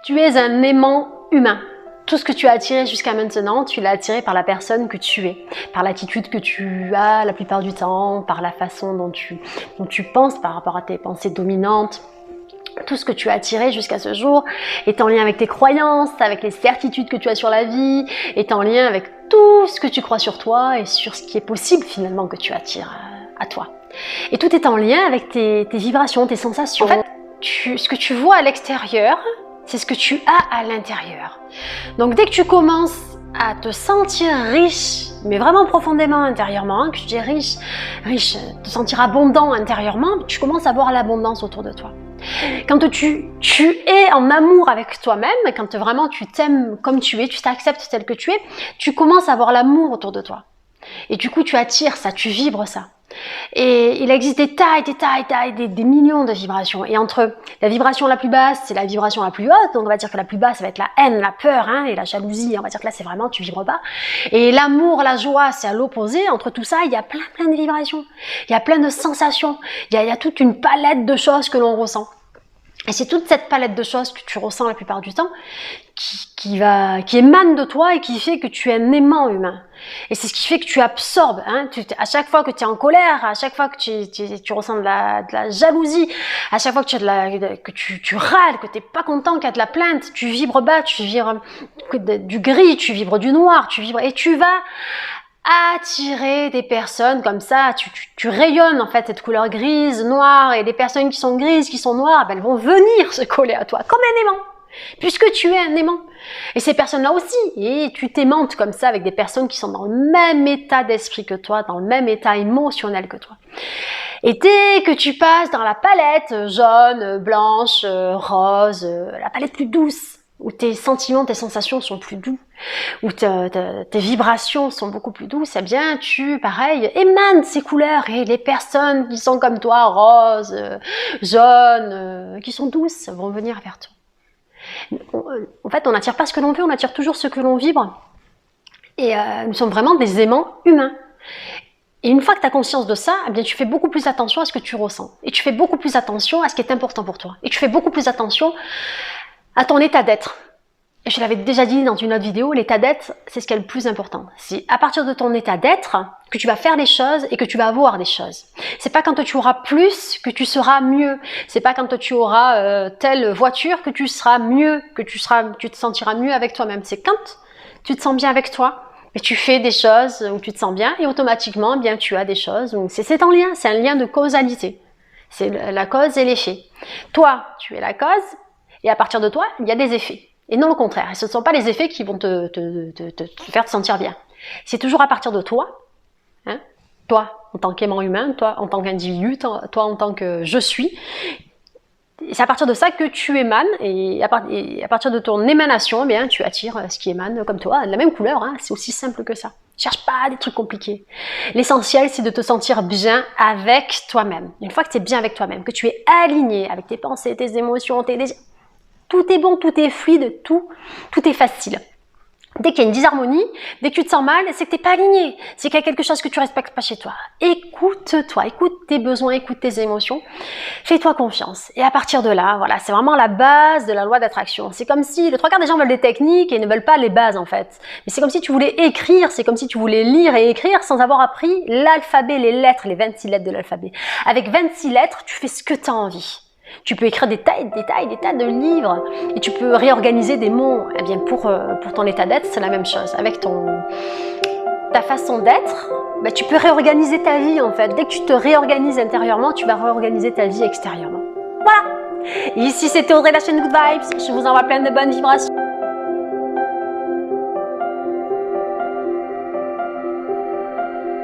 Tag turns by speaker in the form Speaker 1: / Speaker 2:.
Speaker 1: Tu es un aimant humain. Tout ce que tu as attiré jusqu'à maintenant, tu l'as attiré par la personne que tu es, par l'attitude que tu as la plupart du temps, par la façon dont tu penses par rapport à tes pensées dominantes. Tout ce que tu as attiré jusqu'à ce jour est en lien avec tes croyances, avec les certitudes que tu as sur la vie, est en lien avec tout ce que tu crois sur toi et sur ce qui est possible finalement que tu attires à toi. Et tout est en lien avec tes vibrations, tes sensations. En fait, ce que tu vois à l'extérieur, c'est ce que tu as à l'intérieur. Donc dès que tu commences à te sentir riche, mais vraiment profondément intérieurement, que tu dis riche, te sentir abondant intérieurement, tu commences à voir l'abondance autour de toi. Quand tu es en amour avec toi-même, quand vraiment tu t'aimes comme tu es, tu t'acceptes tel que tu es, tu commences à voir l'amour autour de toi. Et du coup, tu attires ça, tu vibres ça. Et il existe des millions de vibrations. Et entre la vibration la plus basse, c'est la vibration la plus haute. Donc on va dire que la plus basse, ça va être la haine, la peur et la jalousie. On va dire que là, c'est vraiment, tu vibres bas. Et l'amour, la joie, c'est à l'opposé. Entre tout ça, il y a plein de vibrations. Il y a plein de sensations. Il y a toute une palette de choses que l'on ressent. Et c'est toute cette palette de choses que tu ressens la plupart du temps qui émane de toi et qui fait que tu es un aimant humain. Et c'est ce qui fait que tu absorbes. À chaque fois que tu es en colère, à chaque fois que tu ressens de la jalousie, à chaque fois que tu râles, que tu n'es pas content, qu'il y a de la plainte, tu vibres bas, tu vibres du gris, tu vibres du noir, et tu vas attirer des personnes comme ça, tu rayonnes en fait cette couleur grise, noire, et les personnes qui sont grises, qui sont noires, elles vont venir se coller à toi comme un aimant, puisque tu es un aimant. Et ces personnes-là aussi, et tu t'aimantes comme ça avec des personnes qui sont dans le même état d'esprit que toi, dans le même état émotionnel que toi. Et dès que tu passes dans la palette jaune, blanche, rose, la palette plus douce, où tes sentiments, tes sensations sont plus doux, où tes vibrations sont beaucoup plus douces, eh bien, pareil, émanes ces couleurs, et les personnes qui sont comme toi, roses, jaunes, qui sont douces, vont venir vers toi. En fait, on n'attire pas ce que l'on veut, on attire toujours ce que l'on vibre. Et nous sommes vraiment des aimants humains. Et une fois que tu as conscience de ça, eh bien, tu fais beaucoup plus attention à ce que tu ressens. Et tu fais beaucoup plus attention à ce qui est important pour toi. Et tu fais beaucoup plus attention à ton état d'être. Et je l'avais déjà dit dans une autre vidéo, l'état d'être, c'est ce qui est le plus important. C'est à partir de ton état d'être que tu vas faire des choses et que tu vas avoir des choses. C'est pas quand tu auras plus que tu seras mieux. C'est pas quand tu auras telle voiture que tu seras mieux, que tu te sentiras mieux avec toi-même. C'est quand tu te sens bien avec toi, et tu fais des choses où tu te sens bien et automatiquement, bien, tu as des choses. C'est en lien, c'est un lien de causalité. C'est la cause et l'effet. Toi, tu es la cause. Et à partir de toi, il y a des effets. Et non le contraire. Et ce ne sont pas les effets qui vont te faire te sentir bien. C'est toujours à partir de toi. Toi, en tant qu'aimant humain, toi, en tant qu'individu, toi, en tant que je suis. C'est à partir de ça que tu émanes. Et à partir de ton émanation, eh bien, tu attires ce qui émane comme toi, de la même couleur. C'est aussi simple que ça. Cherche pas des trucs compliqués. L'essentiel, c'est de te sentir bien avec toi-même. Une fois que tu es bien avec toi-même, que tu es aligné avec tes pensées, tes émotions, tes désirs, tout est bon, tout est fluide, tout est facile. Dès qu'il y a une disharmonie, dès que tu te sens mal, c'est que tu n'es pas aligné. C'est qu'il y a quelque chose que tu ne respectes pas chez toi. Écoute-toi, écoute tes besoins, écoute tes émotions. Fais-toi confiance. Et à partir de là, voilà, c'est vraiment la base de la loi d'attraction. C'est comme si, le 3/4 des gens veulent des techniques et ne veulent pas les bases en fait. Mais c'est comme si tu voulais écrire, c'est comme si tu voulais lire et écrire sans avoir appris l'alphabet, les lettres, les 26 lettres de l'alphabet. Avec 26 lettres, tu fais ce que tu as envie. Tu peux écrire des tas de livres et tu peux réorganiser des mots. Eh bien, pour ton état d'être, c'est la même chose. Avec ta façon d'être, tu peux réorganiser ta vie en fait. Dès que tu te réorganises intérieurement, tu vas réorganiser ta vie extérieurement. Voilà. Et ici, c'était Audrey de la chaîne Good Vibes. Je vous envoie plein de bonnes vibrations.